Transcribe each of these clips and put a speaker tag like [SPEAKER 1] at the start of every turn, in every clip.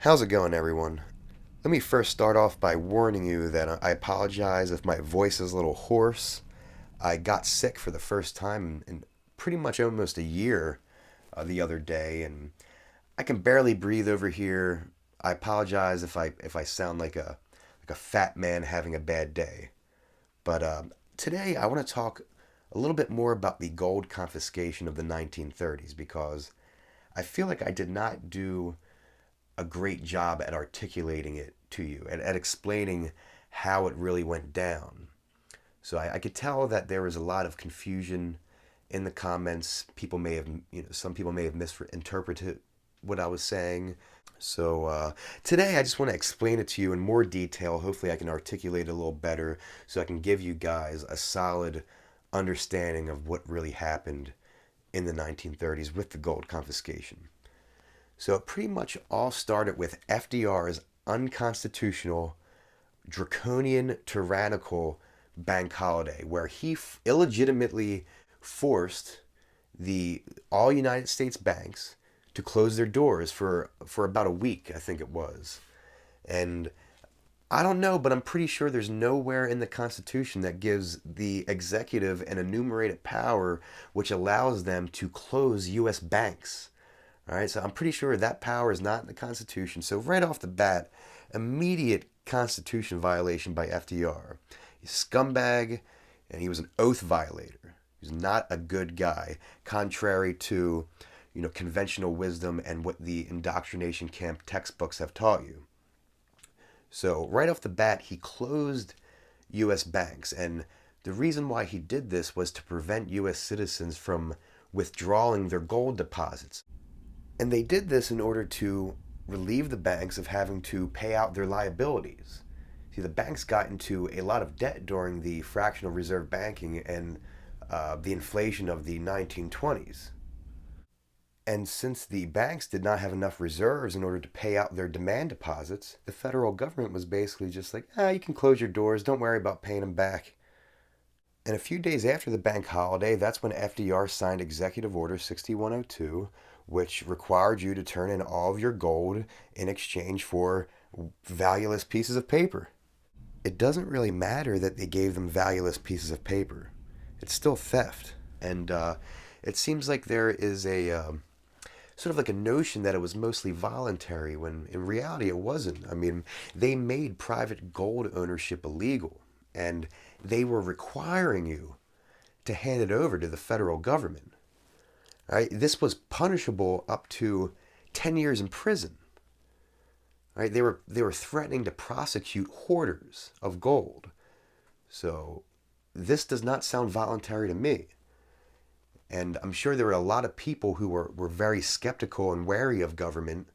[SPEAKER 1] How's it going, everyone? Let me first start off by warning you that I apologize if my voice is a little hoarse. I got sick for the first time in pretty much almost a year the other day, and I can barely breathe over here. I apologize if I sound like a fat man having a bad day. But today I want to talk a little bit more about the gold confiscation of the 1930s because I feel like I did not do a great job at articulating it to you and at explaining how it really went down. So I could tell that there was a lot of confusion in the comments. People may have, some people may have misinterpreted what I was saying. So today I just want to explain it to you in more detail. Hopefully I can articulate it a little better so I can give you guys a solid understanding of what really happened in the 1930s with the gold confiscation. So it pretty much all started with FDR's unconstitutional, draconian, tyrannical bank holiday, where he illegitimately forced the all United States banks to close their doors for about a week, I think it was. And I don't know, but I'm pretty sure there's nowhere in the Constitution that gives the executive an enumerated power which allows them to close U.S. banks. All right, so I'm pretty sure that power is not in the Constitution. So right off the bat, immediate Constitution violation by FDR. He's a scumbag, and he was an oath violator. He's not a good guy, contrary to conventional wisdom and what the indoctrination camp textbooks have taught you. So right off the bat, he closed U.S. banks, and the reason why he did this was to prevent U.S. citizens from withdrawing their gold deposits. And they did this in order to relieve the banks of having to pay out their liabilities. See, the banks got into a lot of debt during the fractional reserve banking and the inflation of the 1920s. And since the banks did not have enough reserves in order to pay out their demand deposits, the federal government was basically just like, you can close your doors, don't worry about paying them back. And a few days after the bank holiday, that's when FDR signed Executive Order 6102, which required you to turn in all of your gold in exchange for valueless pieces of paper. It doesn't really matter that they gave them valueless pieces of paper. It's still theft. And it seems like there is a sort of like a notion that it was mostly voluntary when in reality it wasn't. I mean, they made private gold ownership illegal and they were requiring you to hand it over to the federal government. Right? This was punishable up to 10 years in prison. Right? They were threatening to prosecute hoarders of gold. So this does not sound voluntary to me. And I'm sure there were a lot of people who were very skeptical and wary of government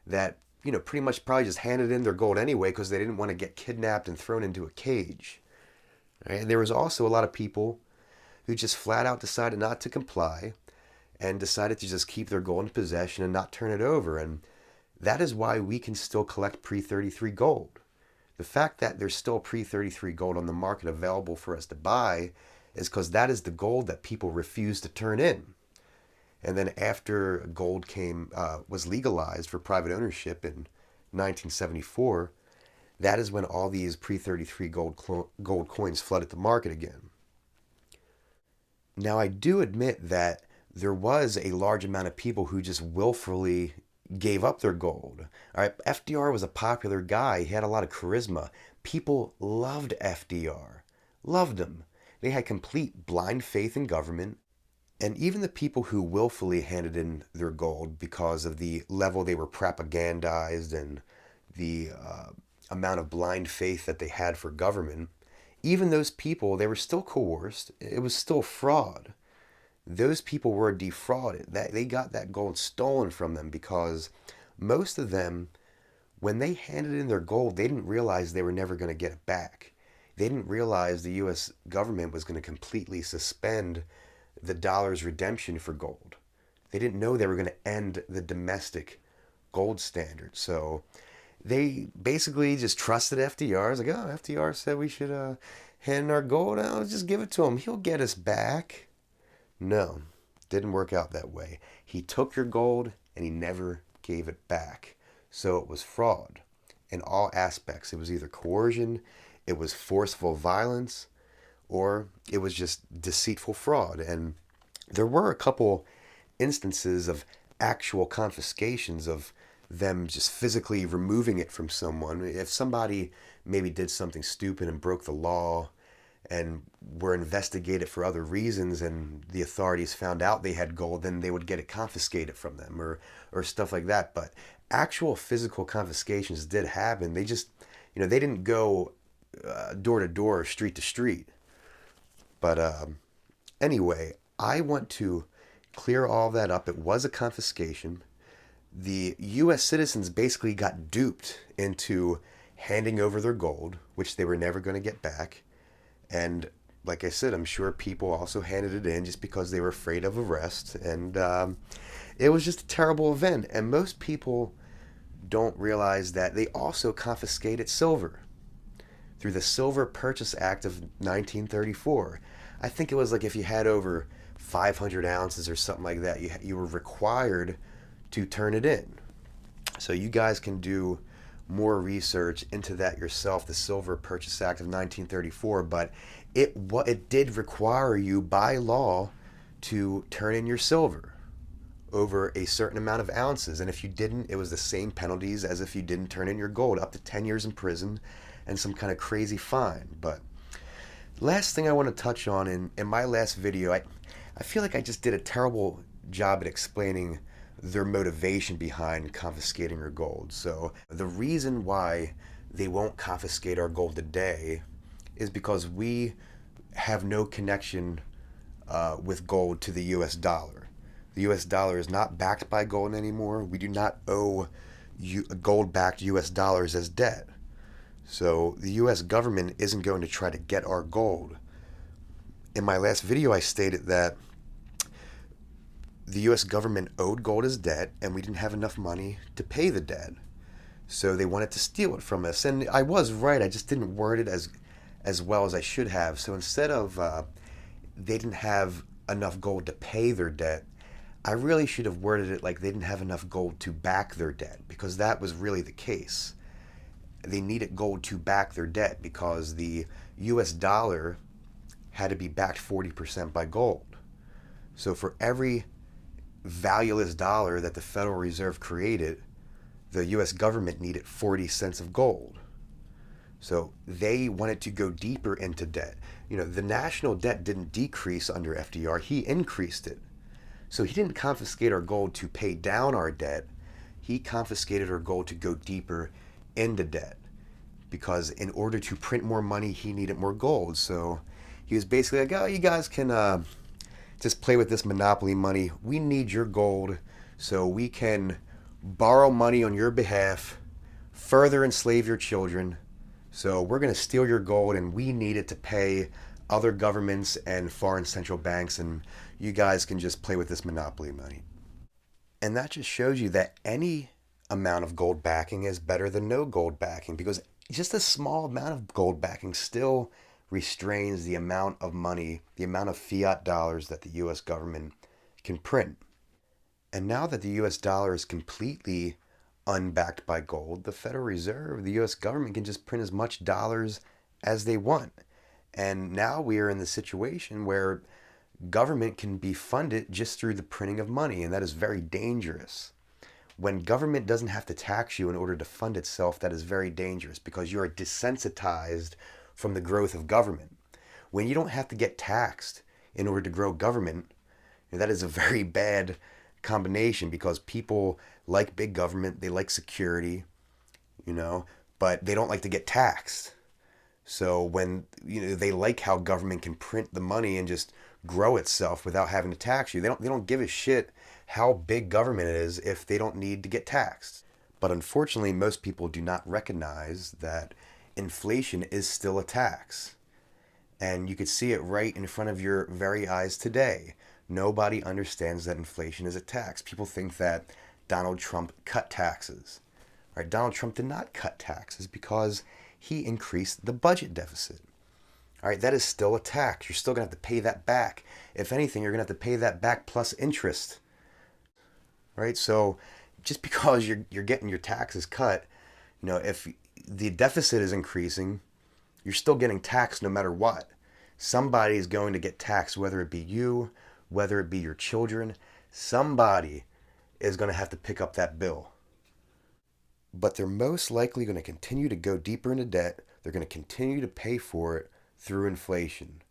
[SPEAKER 1] that, pretty much probably just handed in their gold anyway because they didn't want to get kidnapped and thrown into a cage. Right? And there was also a lot of people who just flat out decided not to comply and decided to just keep their gold in possession and not turn it over. And that is why we can still collect pre 33 gold. The fact that there's still pre 33 gold on the market available for us to buy is because that is the gold that people refuse to turn in. And then after gold was legalized for private ownership in 1974, that is when all these pre 33 gold coins flooded the market again. Now, I do admit that there was a large amount of people who just willfully gave up their gold. All right, FDR was a popular guy. He had a lot of charisma. People loved FDR, loved him. They had complete blind faith in government. And even the people who willfully handed in their gold because of the level they were propagandized and the amount of blind faith that they had for government, even those people, they were still coerced. It was still fraud. Those people were defrauded. They got that gold stolen from them because most of them, when they handed in their gold, they didn't realize they were never going to get it back. They didn't realize the U.S. government was going to completely suspend the dollar's redemption for gold. They didn't know they were going to end the domestic gold standard. So they basically just trusted FDR. It's like, FDR said we should hand our gold out. Let's just give it to him. He'll get us back. No, didn't work out that way. He took your gold and he never gave it back. So it was fraud in all aspects. It was either coercion, it was forceful violence, or it was just deceitful fraud. And there were a couple instances of actual confiscations of them just physically removing it from someone. If somebody maybe did something stupid and broke the law and were investigated for other reasons and the authorities found out they had gold, then they would get it confiscated from them or stuff like that. But actual physical confiscations did happen. They just, they didn't go door to door, street to street. But anyway, I want to clear all that up. It was a confiscation. The U.S. citizens basically got duped into handing over their gold, which they were never going to get back. And like I said, I'm sure people also handed it in just because they were afraid of arrest. And it was just a terrible event. And most people don't realize that they also confiscated silver through the Silver Purchase Act of 1934. I think it was like if you had over 500 ounces or something like that, you were required to turn it in. So you guys can do more research into that yourself, the Silver Purchase Act of 1934, but it did require you by law to turn in your silver over a certain amount of ounces. And if you didn't, it was the same penalties as if you didn't turn in your gold, up to 10 years in prison and some kind of crazy fine. But last thing I want to touch on in my last video, I feel like I just did a terrible job at explaining their motivation behind confiscating our gold. So the reason why they won't confiscate our gold today is because we have no connection with gold to the US dollar. The US dollar is not backed by gold anymore. We do not owe gold-backed US dollars as debt. So the US government isn't going to try to get our gold. In my last video, I stated that the US government owed gold as debt and we didn't have enough money to pay the debt. So they wanted to steal it from us. And I was right, I just didn't word it as well as I should have. So instead of they didn't have enough gold to pay their debt, I really should have worded it like they didn't have enough gold to back their debt, because that was really the case. They needed gold to back their debt because the US dollar had to be backed 40% by gold. So for every valueless dollar that the Federal Reserve created, the US government needed 40 cents of gold. So they wanted to go deeper into debt. The national debt didn't decrease under FDR, he increased it. So he didn't confiscate our gold to pay down our debt, he confiscated our gold to go deeper into debt. Because in order to print more money, he needed more gold. So he was basically like, oh, you guys can just play with this monopoly money. We need your gold so we can borrow money on your behalf, further enslave your children. So we're going to steal your gold and we need it to pay other governments and foreign central banks, and you guys can just play with this monopoly money. And that just shows you that any amount of gold backing is better than no gold backing, because just a small amount of gold backing still restrains the amount of money, the amount of fiat dollars that the US government can print. And now that the US dollar is completely unbacked by gold, the Federal Reserve, the US government, can just print as much dollars as they want. And now we are in the situation where government can be funded just through the printing of money, and that is very dangerous. When government doesn't have to tax you in order to fund itself, that is very dangerous because you are desensitized from the growth of government. When you don't have to get taxed in order to grow government, that is a very bad combination, because people like big government, they like security, but they don't like to get taxed. So when they like how government can print the money and just grow itself without having to tax you. They don't give a shit how big government is if they don't need to get taxed. But unfortunately, most people do not recognize that inflation is still a tax. And you could see it right in front of your very eyes today. Nobody understands that inflation is a tax. People think that Donald Trump cut taxes. Right? Donald Trump did not cut taxes because he increased the budget deficit. All right, that is still a tax. You're still going to have to pay that back. If anything, you're going to have to pay that back plus interest. Right? So just because you're getting your taxes cut, if the deficit is increasing, you're still getting taxed no matter what. Somebody is going to get taxed, whether it be you, whether it be your children. Somebody is going to have to pick up that bill. But they're most likely going to continue to go deeper into debt. They're going to continue to pay for it through inflation,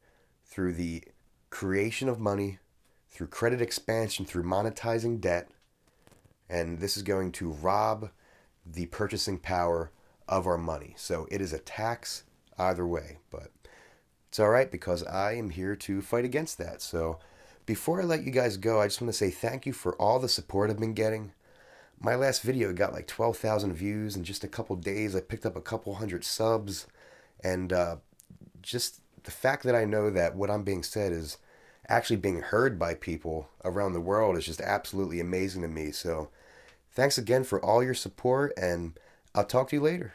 [SPEAKER 1] through the creation of money, through credit expansion, through monetizing debt. And this is going to rob the purchasing power of our money. So it is a tax either way. But it's all right because I am here to fight against that. So before I let you guys go, I just want to say thank you for all the support I've been getting. My last video got like 12,000 views in just a couple days. I picked up a couple hundred subs. And just the fact that I know that what I'm being said is actually being heard by people around the world is just absolutely amazing to me. So thanks again for all your support, and I'll talk to you later.